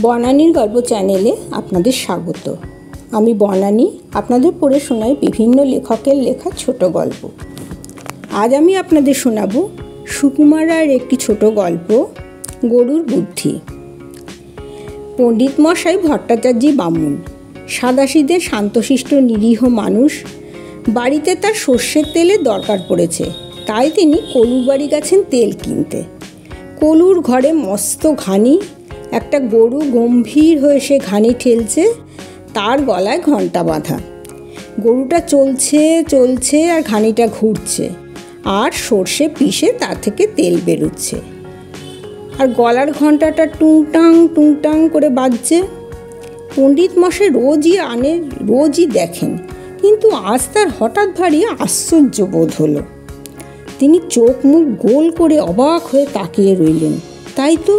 বনানীর গল্প চ্যানেলে আপনাদের স্বাগত। আমি বনানী আপনাদের পড়ে শোনাই বিভিন্ন লেখকের লেখা ছোট গল্প। আজ আমি আপনাদের শোনাব সুকুমার রায়ের একটি ছোট গল্প, গরুর বুদ্ধি। পণ্ডিত মশাই ভট্টাচার্য বামুন, সাদাসিধে শান্তশিষ্ট নিরীহ মানুষ। বাড়িতে তার সর্ষের তেলের দরকার পড়েছে, তাই তিনি কলুর বাড়ি গেছেন তেল কিনতে। কলুর ঘরে মস্ত ঘানি, একটা গরু গম্ভীর হয়ে সে ঘানি ঠেলছে, তার গলায় ঘণ্টা বাঁধা। গরুটা চলছে চলছে আর ঘানিটা ঘুরছে, আর সর্ষে পিষে তার থেকে তেল বেরোচ্ছে, আর গলার ঘণ্টাটা টুংটাং টুংটাং করে বাজছে। পণ্ডিত মশাই রোজই দেখেন, কিন্তু আজ তার হঠাৎ ভারী আশ্চর্য বোধ হলো। তিনি চোখ মুখ গোল করে অবাক হয়ে তাকিয়ে রইলেন। তাই তো,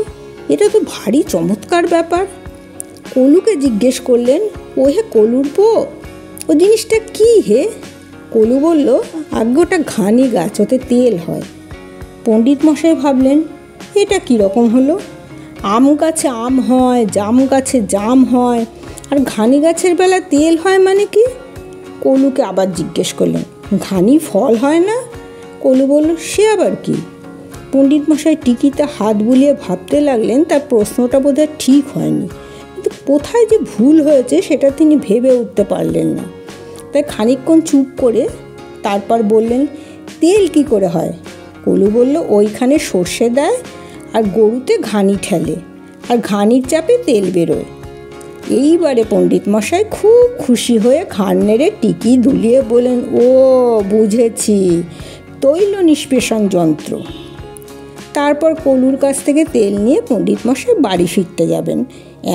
এটা তো ভারী চমৎকার ব্যাপার। কলুকে জিজ্ঞেস করলেন, ও হে কলুর পো, ও জিনিসটা কি হে? কলু বলল, আগে ওটা ঘানি গাছ, ওতে তেল হয়। পণ্ডিত মশাই ভাবলেন, এটা কীরকম হলো? আম গাছে আম হয়, জাম গাছে জাম হয়, আর ঘানি গাছের বেলা তেল হয় মানে কি? কলুকে আবার জিজ্ঞেস করলেন, ঘানি ফল হয় না? কলু বলল, সে আবার কি? পণ্ডিত মশাই টিকিতে হাত বুলিয়ে ভাবতে লাগলেন, তার প্রশ্নটা বোধহয় ঠিক হয়নি, কিন্তু কোথায় যে ভুল হয়েছে সেটা তিনি ভেবে উঠতে পারলেন না। তাই খানিকক্ষণ চুপ করে তারপর বললেন, তেল কি করে হয়? কলু বলল, ওইখানে সর্ষে দেয় আর গরুতে ঘানি ঠেলে, আর ঘানির চাপে তেল বেরোয়। এইবারে পণ্ডিত মশাই খুব খুশি হয়ে ঘাড় নেড়ে টিকি দুলিয়ে বলেন, ও বুঝেছি, তৈল নিষ্পেষণ যন্ত্র। তারপর কলুর কাছ থেকে তেল নিয়ে পণ্ডিত মশাই বাড়ি ফিরতে যাবেন।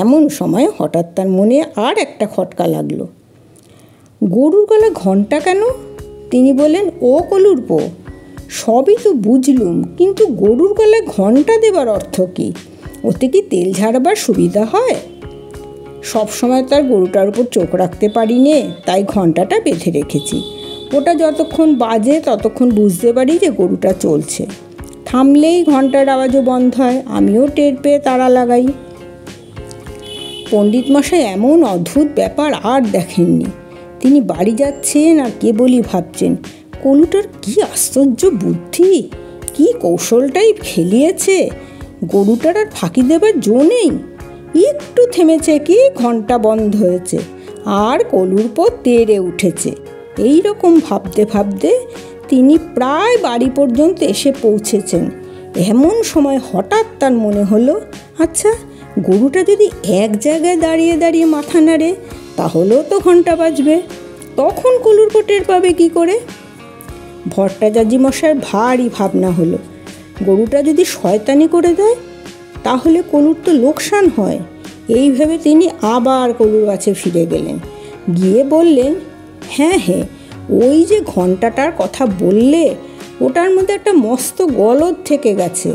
এমন সময় হঠাৎ তার মনে আর একটা খটকা লাগলো। গরুর গলা ঘণ্টা কেন? তিনি বললেন, ও কলুর পো, সবই তো বুঝলুম, কিন্তু গরুর গলায় ঘণ্টা দেবার অর্থ কী? ওতে কি তেল ঝাড়বার সুবিধা হয়? সবসময় তার গরুটার উপর চোখ রাখতে পারি নে, তাই ঘণ্টাটা বেঁধে রেখেছি। ওটা যতক্ষণ বাজে ততক্ষণ বুঝতে পারি যে গরুটা চলছে। থামলেই ঘণ্টার আওয়াজও বন্ধ হয়, আমিও টের পেয়ে তাড়া লাগাই। পণ্ডিত মশাই এমন অদ্ভুত ব্যাপার আর দেখেননি। তিনি বাড়ি যাচ্ছেন আর কেবলই ভাবছেন, কলুটার কি আশ্চর্য বুদ্ধি, কি কৌশলটাই খেলিয়েছে। গরুটার আর ফাঁকি দেবার জো নেই। একটু থেমেছে কি, ঘণ্টা বন্ধ হয়েছে, আর কলুর পর তেড়ে উঠেছে। এই রকম ভাবতে ভাবতে তিনি প্রায় বাড়ি পর্যন্ত এসে পৌঁছেছেন। এমন সময় হঠাৎ তার মনে হলো, আচ্ছা, গরুটা যদি এক জায়গায় দাঁড়িয়ে দাঁড়িয়ে মাথা নাড়ে, তাহলেও তো ঘণ্টা বাজবে। তখন কলুর পর টের পাবে কী করে? ভট্টাচার্য মশাইয়ের ভারী ভাবনা হলো, গরুটা যদি শয়তানি করে দেয়, তাহলে কলুর তো লোকসান হয়। এই ভেবে তিনি আবার কলুর কাছে ফিরে গেলেন। গিয়ে বললেন, হ্যাঁ, ওই যে ঘণ্টাটার কথা বললে, ওটার মধ্যে একটা মস্ত গলদ থেকে গেছে।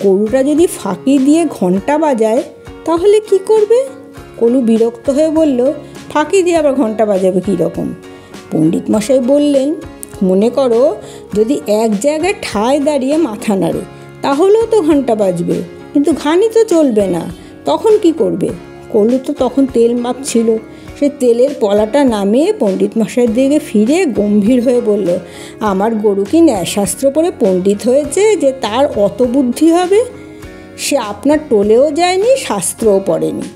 গরুটা যদি ফাঁকি দিয়ে ঘণ্টা বাজায়, তাহলে কি করবে? কলু বিরক্ত হয়ে বলল, ফাঁকি দিয়ে আবার ঘণ্টা বাজাবে কীরকম? পণ্ডিত মশাই বললেন, মনে করো যদি এক জায়গায় ঠায় দাঁড়িয়ে মাথা নাড়ে, তাহলেও তো ঘণ্টা বাজবে, কিন্তু ঘানি তো চলবে না। তখন কি করবে? কলু তো তখন তেল মাপছিল। সে তেলের পলাটা নামিয়ে পণ্ডিত মশাইয়ের দিকে ফিরে গম্ভীর হয়ে বলল, আমার গরু কি ন্যায়শাস্ত্র পড়ে পণ্ডিত হয়েছে যে তার অত বুদ্ধি হবে? সে আপনার টোলেও যায়নি, শাস্ত্রও পড়েনি,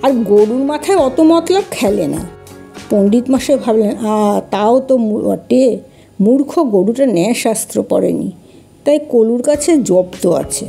আর গরুর মাথায় অত মতলব খেলে না। পণ্ডিত মশাই ভাবলেন, তাও তো বটে, মূর্খ গরুটা ন্যায়শাস্ত্র পড়েনি, তাই কলুর কাছে জব্দ আছে।